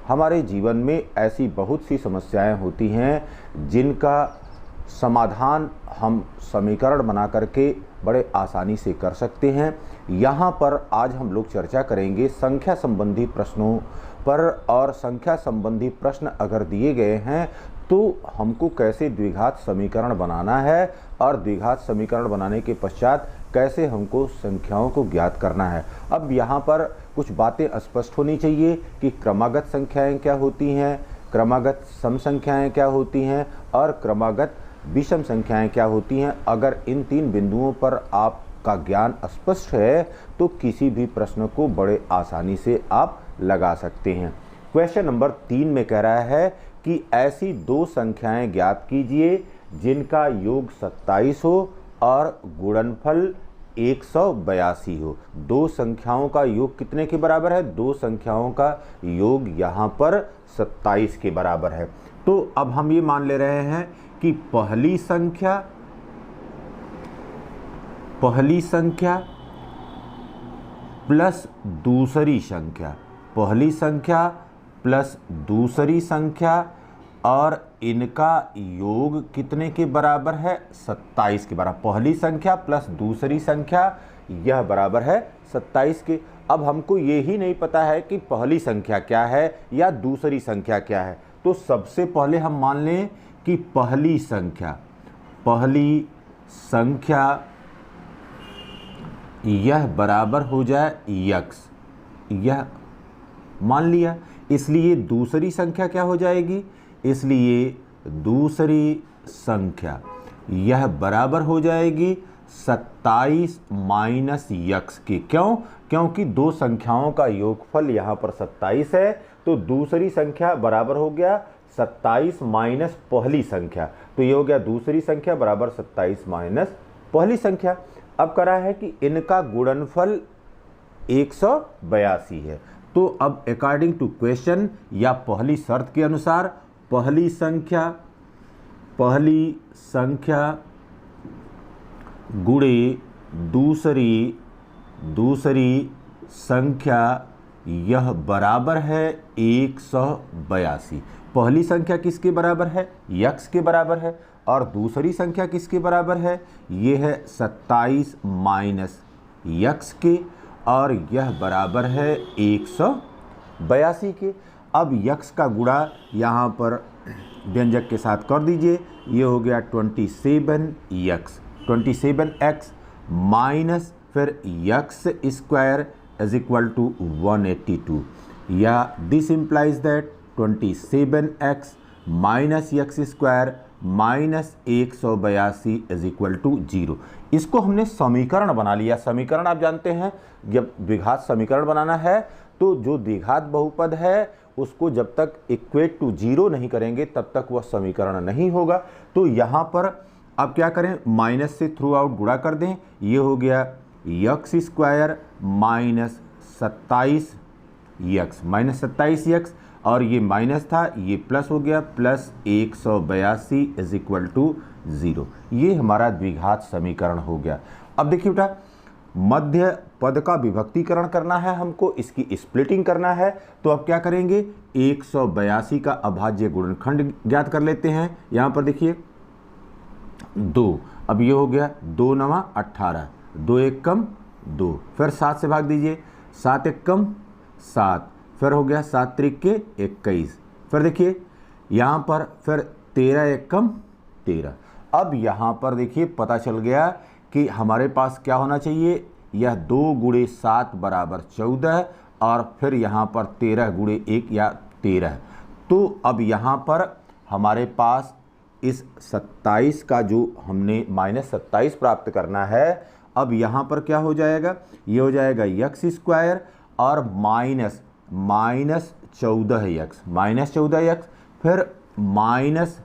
हमारे जीवन में ऐसी बहुत सी समस्याएं होती हैं जिनका समाधान हम समीकरण बना करके बड़े आसानी से कर सकते हैं। यहाँ पर आज हम लोग चर्चा करेंगे संख्या संबंधी प्रश्नों पर, और संख्या संबंधी प्रश्न अगर दिए गए हैं तो हमको कैसे द्विघात समीकरण बनाना है और द्विघात समीकरण बनाने के पश्चात कैसे हमको संख्याओं को ज्ञात करना है। अब यहाँ पर कुछ बातें स्पष्ट होनी चाहिए कि क्रमागत संख्याएं क्या होती हैं, क्रमागत सम संख्याएं क्या होती हैं और क्रमागत विषम संख्याएं क्या होती हैं। अगर इन तीन बिंदुओं पर आपका ज्ञान स्पष्ट है तो किसी भी प्रश्न को बड़े आसानी से आप लगा सकते हैं। क्वेश्चन नंबर 3 में कह रहा है कि ऐसी दो संख्याएं ज्ञात कीजिए जिनका योग 27 हो और गुणनफल 182 हो। दो संख्याओं का योग कितने के बराबर है? दो संख्याओं का योग यहाँ पर 27 के बराबर है। तो अब हम ये मान ले रहे हैं कि पहली संख्या प्लस दूसरी संख्या, पहली संख्या प्लस दूसरी संख्या, और इनका योग कितने के बराबर है? 27 के बराबर। पहली संख्या प्लस दूसरी संख्या यह बराबर है 27 के। अब हमको ये ही नहीं पता है कि पहली संख्या क्या है या दूसरी संख्या क्या है, तो सबसे पहले हम मान लें कि पहली संख्या यह बराबर हो जाए x, यह मान लिया। इसलिए दूसरी संख्या क्या हो जाएगी? इसलिए दूसरी संख्या यह बराबर हो जाएगी 27 माइनस x के। क्यों? क्योंकि दो संख्याओं का योगफल यहाँ पर 27 है, तो दूसरी संख्या बराबर हो गया 27 माइनस पहली संख्या, तो ये हो गया दूसरी संख्या बराबर 27 माइनस पहली संख्या। अब करा है कि इनका गुणनफल 182 है। तो अब अकॉर्डिंग टू क्वेश्चन या पहली शर्त के अनुसार पहली संख्या गुणे दूसरी संख्या यह बराबर है 182। पहली संख्या किसके बराबर है? x के बराबर है। और दूसरी संख्या किसके बराबर है? ये है 27 माइनस x के, और यह बराबर है 182 के। अब x का गुणा यहाँ पर व्यंजक के साथ कर दीजिए, ये हो गया 27x माइनस फिर x square is equal to 182, या this implies that 27x minus x square minus 182 is equal to 0। इसको हमने समीकरण बना लिया। समीकरण आप जानते हैं, जब द्विघात समीकरण बनाना है तो जो द्विघात बहुपद है उसको जब तक इक्वेट टू 0 नहीं करेंगे तब तक वह समीकरण नहीं होगा। तो यहाँ पर अब क्या करें? माइनस से थ्रू आउट गुणा कर दें, ये हो गया x स्क्वायर माइनस 27x, और ये माइनस था, ये प्लस हो गया, प्लस 182 इज इक्वल टू 0। ये हमारा द्विघात समीकरण हो गया। अब देखिए बेटा, मध्य पद का विभक्तीकरण करना है हमको, इसकी स्प्लिटिंग करना है। तो अब क्या करेंगे? 182 का अभाज्य गुणनखंड ज्ञात कर लेते हैं। यहाँ पर देखिए 2, अब ये हो गया 2 9 18, 2 1 कम 2, फिर 7 से भाग दीजिए, 7 1 कम 7, फिर हो गया 7 3 के 21, फिर देखिए यहाँ पर फिर 13 1 कम 13। अब यहाँ पर देखिए पता चल गया कि हमारे पास क्या होना चाहिए? यह 2 गुणे 7 बराबर 14, और फिर यहाँ पर 13 गुणे 1 या 13। तो अब यहाँ पर हमारे पास इस 27 का जो हमने माइनस 27 प्राप्त करना है, अब यहाँ पर क्या हो जाएगा? ये हो जाएगा x स्क्वायर और माइनस 14x, फिर माइनस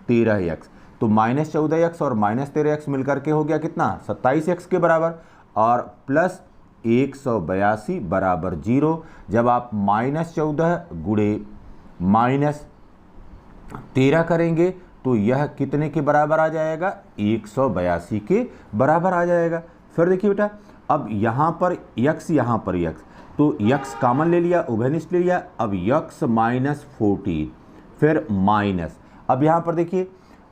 13x। तो माइनस 14x और माइनस 13x मिलकर के हो गया कितना? 27x के बराबर, और प्लस 182 बराबर 0। जब आप माइनस 14 गुणे माइनस 13 करेंगे तो यह कितने के बराबर आ जाएगा? 182 के बराबर आ जाएगा। फिर देखिए बेटा, अब यहाँ पर x, यहाँ पर x, तो यक्स कॉमन ले लिया, उभयनिष्ठ ले लिया। अब यक्स माइनस 14 फिर माइनस, अब यहाँ पर देखिए,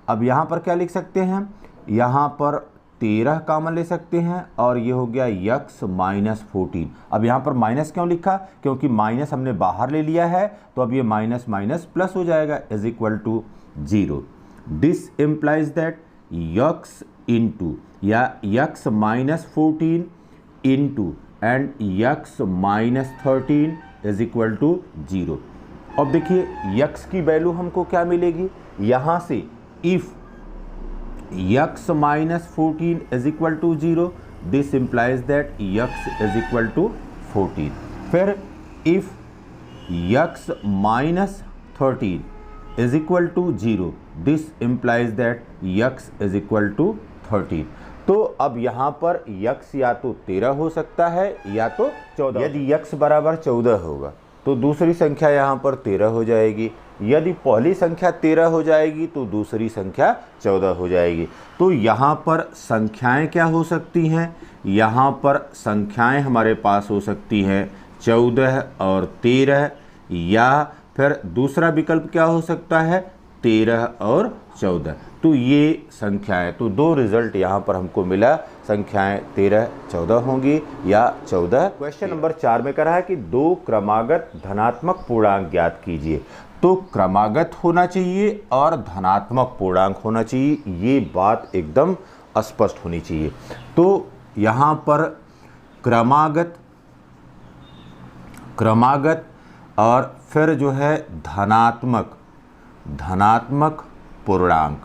अब यहाँ पर क्या लिख सकते हैं, यहाँ पर 13 कॉमन ले सकते हैं और ये हो गया यक्स माइनस 14। अब यहाँ पर माइनस क्यों लिखा, क्योंकि माइनस हमने बाहर ले लिया है, तो अब ये माइनस माइनस प्लस हो जाएगा, is equal to 0। This implies that x into या x minus 14 into and x minus 13 is equal to 0। अब देखिए यक्स की वैल्यू हमको क्या मिलेगी, यहाँ से if x minus 14 is equal to 0, this implies that x is equal to 14। फिर if x minus 13 is equal to 0, this implies that x is equal to 13। तो अब यहाँ पर यक्स या तो 13 हो सकता है या तो 14। यदि यक्स बराबर 14 होगा तो दूसरी संख्या यहाँ पर 13 हो जाएगी, यदि पहली संख्या 13 हो जाएगी तो दूसरी संख्या 14 हो जाएगी। तो यहाँ पर संख्याएं क्या हो सकती हैं, यहाँ पर संख्याएं हमारे पास हो सकती हैं 14 और 13, या फिर दूसरा विकल्प क्या हो सकता है 13 और 14। तो ये संख्याएं, तो दो रिजल्ट यहाँ पर हमको मिला, संख्याएं 13 14 होंगी या 14। क्वेश्चन नंबर 4 में कहा है कि दो क्रमागत धनात्मक पूर्णांक ज्ञात कीजिए। तो क्रमागत होना चाहिए और धनात्मक पूर्णांक होना चाहिए, ये बात एकदम स्पष्ट होनी चाहिए। तो यहाँ पर क्रमागत और फिर जो है धनात्मक पूर्णांक,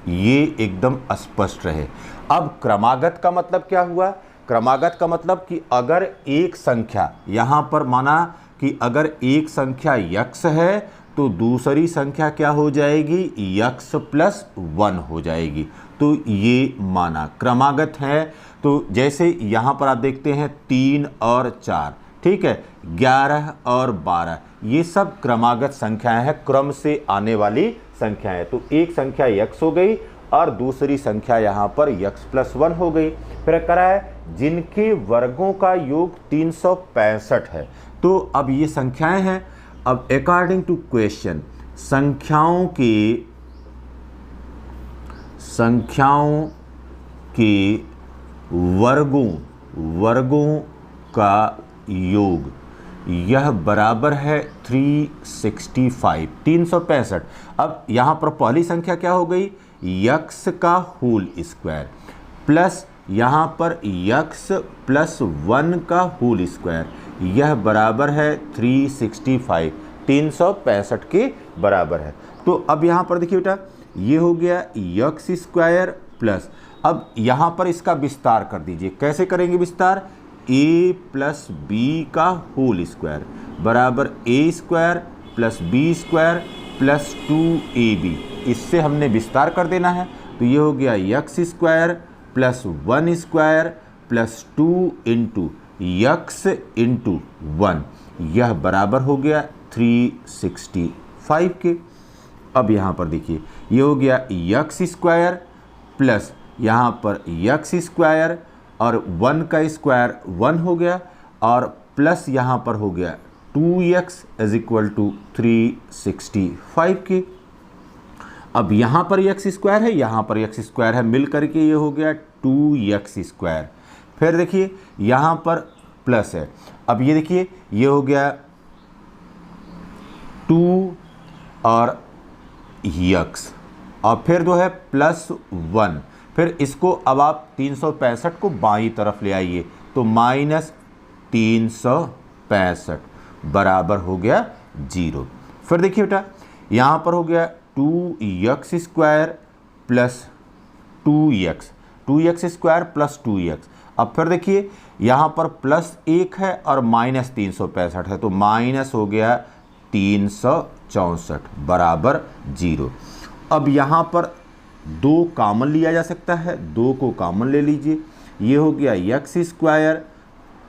ये एकदम स्पष्ट रहे। अब क्रमागत का मतलब क्या हुआ, क्रमागत का मतलब कि अगर एक संख्या, यहाँ पर माना कि अगर एक संख्या यक्स है तो दूसरी संख्या क्या हो जाएगी, यक्स प्लस 1 हो जाएगी, तो ये माना क्रमागत है। तो जैसे यहाँ पर आप देखते हैं 3 और 4, ठीक है, 11 और 12, ये सब क्रमागत संख्याएं हैं, क्रम से आने वाली संख्याएं। तो एक संख्या यक्स हो गई और दूसरी संख्या यहाँ पर यक्स प्लस 1 हो गई। फिर कह रहा है जिनके वर्गों का योग 365 है। तो अब ये संख्याएं हैं। अब अकॉर्डिंग टू क्वेश्चन संख्याओं के वर्गों का योग यह बराबर है 365, 365। अब यहाँ पर पहली संख्या क्या हो गई, यक्स का होल स्क्वायर प्लस यहाँ पर यक्स प्लस 1 का होल स्क्वायर, यह बराबर है 365, 365 के बराबर है। तो अब यहाँ पर देखिए बेटा, ये हो गया यक्स स्क्वायर प्लस, अब यहाँ पर इसका विस्तार कर दीजिए। कैसे करेंगे विस्तार, a प्लस बी का होल स्क्वायर बराबर a square plus b square plus 2ab, इससे हमने विस्तार कर देना है। तो ये हो गया x square plus 1 square plus 2 into x into 1, यह बराबर हो गया 365 के। अब यहाँ पर देखिए, ये हो गया यक्स स्क्वायर प्लस यहाँ पर यक्स स्क्वायर और 1 का स्क्वायर 1 हो गया और प्लस यहाँ पर हो गया 2x इज इक्वल टू 365 की। अब यहाँ पर x स्क्वायर है, यहाँ पर x स्क्वायर है, मिल करके ये हो गया 2x स्क्वायर। फिर देखिए यहाँ पर प्लस है, अब ये देखिए ये हो गया 2 और x और फिर जो है प्लस 1, फिर इसको अब आप 365 को बाईं तरफ ले आइए तो माइनस 365 बराबर हो गया 0। फिर देखिए बेटा यहाँ पर हो गया 2x square plus 2x square plus 2x। अब फिर देखिए यहाँ पर प्लस 1 है और माइनस 365 है, तो माइनस हो गया 364 बराबर 0। अब यहाँ पर 2 कॉमन लिया जा सकता है, 2 को कॉमन ले लीजिए, ये हो गया यक्स स्क्वायर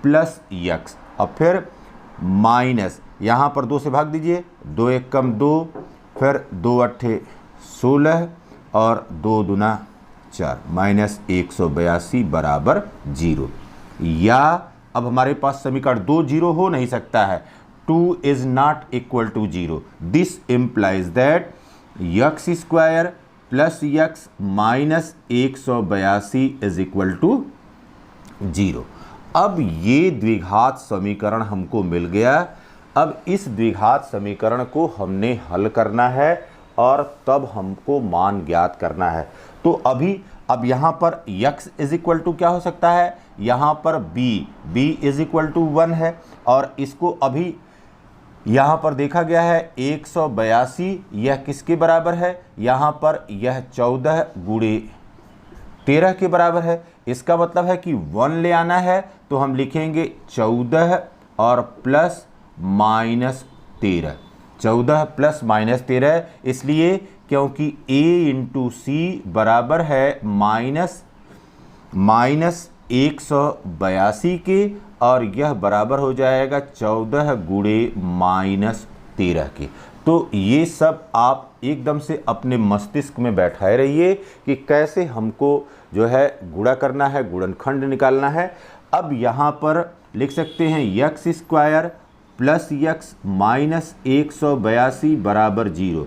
प्लस यक्स, और फिर माइनस यहाँ पर 2 से भाग दीजिए, 2 एक कम 2, फिर 2 अट्ठे 16 और 2 दूना 4, माइनस 182 बराबर 0। या अब हमारे पास समीकरण 2 0 हो नहीं सकता है, 2 is not equal to 0। This implies that x square plus x minus 182 is equal to 0। अब ये द्विघात समीकरण हमको मिल गया। अब इस द्विघात समीकरण को हमने हल करना है और तब हमको मान ज्ञात करना है। तो अब यहाँ पर x इज इक्वल टू क्या हो सकता है, यहाँ पर b इज इक्वल टू 1 है, और इसको अभी यहाँ पर देखा गया है 182, यह किसके बराबर है, यहाँ पर यह 14 गुणे 13 के बराबर है। इसका मतलब है कि 1 ले आना है, तो हम लिखेंगे 14 और प्लस माइनस 13, 14 प्लस माइनस 13, इसलिए क्योंकि a इंटू सी बराबर है माइनस 182 के, और यह बराबर हो जाएगा 14 गुणे माइनस 13 के। तो ये सब आप एकदम से अपने मस्तिष्क में बैठाए रहिए कि कैसे हमको जो है गुणा करना है, गुणनखंड निकालना है। अब यहाँ पर लिख सकते हैं x square plus x minus 182 बराबर 0।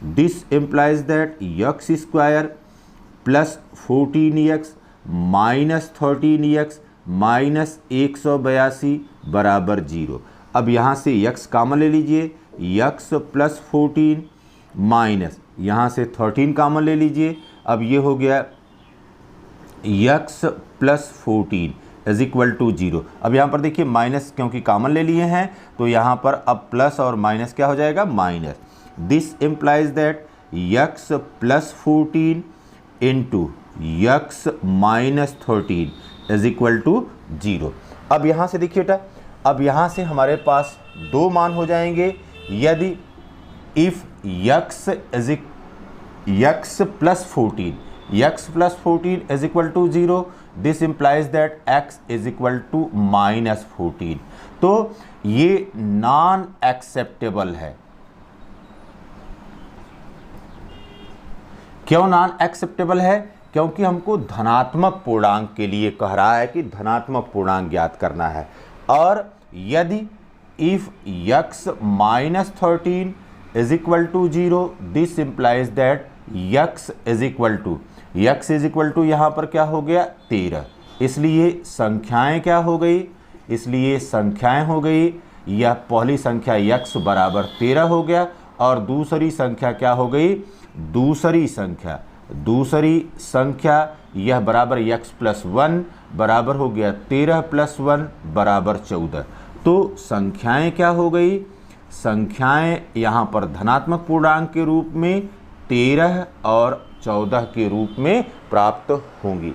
This implies that x square plus 14x minus 13x minus 182 बराबर 0। अब यहाँ से x कामन ले लीजिए, x प्लस 14 माइनस यहाँ से 13 कामन ले लीजिए। अब ये हो गया x plus 14 is equal to 0। अब यहाँ पर देखिए माइनस क्योंकि कामन ले लिए हैं, तो यहाँ पर अब प्लस और माइनस क्या हो जाएगा, minus. This implies that x plus 14 into x minus 13 is equal to 0। अब यहाँ से देखिए बेटा, अब यहाँ से हमारे पास दो मान हो जाएंगे। यदि if x plus 14 is equal to 0, this implies that x is equal to minus 14। तो ये नॉन एक्सेप्टेबल है। क्यों नॉन एक्सेप्टेबल है, क्योंकि हमको धनात्मक पूर्णांक के लिए कह रहा है कि धनात्मक पूर्णांक ज्ञात करना है। और यदि if x minus 13 is equal to 0, this implies that x is equal to यहाँ पर क्या हो गया 13, इसलिए संख्याएं क्या हो गई, इसलिए संख्याएं हो गई। यह पहली संख्या x बराबर 13 हो गया, और दूसरी संख्या क्या हो गई, दूसरी संख्या यह बराबर x प्लस 1 बराबर हो गया 13 प्लस 1 बराबर 14। तो संख्याएं क्या हो गई, संख्याएं यहाँ पर धनात्मक पूर्णांक के रूप में 13 और 14 के रूप में प्राप्त होंगी।